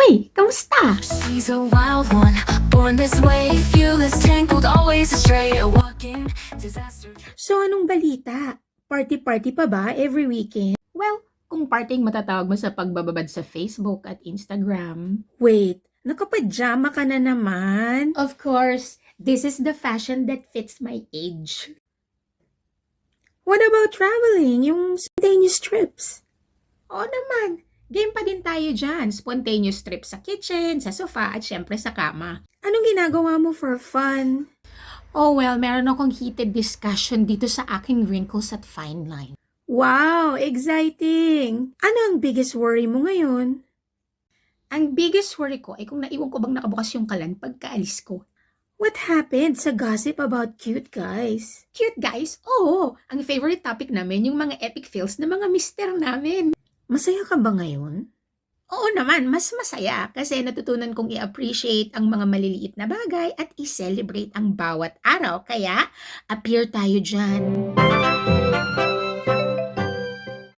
Uy, kamusta? She's a wild one, born this way, fearless, tangled, always astray, a walking disaster. So anong balita? Party-party pa ba every weekend? Well, kung parting matatawag mo sa pagbababad sa Facebook at Instagram. Wait, nakapajama ka na naman? Of course, this is the fashion that fits my age. What about traveling? Yung spontaneous trips? Oo naman, game pa din tayo dyan. Spontaneous trip sa kitchen, sa sofa, at syempre sa kama. Anong ginagawa mo for fun? Oh well, meron akong heated discussion dito sa aking wrinkles at fine line. Wow, exciting! Ano ang biggest worry mo ngayon? Ang biggest worry ko ay kung naiwan ko bang nakabukas yung kalan pagkaalis ko. What happened sa gossip about cute guys? Cute guys? Oo, ang favorite topic namin yung mga epic fails ng mga mister namin. Masaya ka ba ngayon? Oo naman, mas masaya kasi natutunan kong i-appreciate ang mga maliliit na bagay at i-celebrate ang bawat araw. Kaya, appear tayo dyan.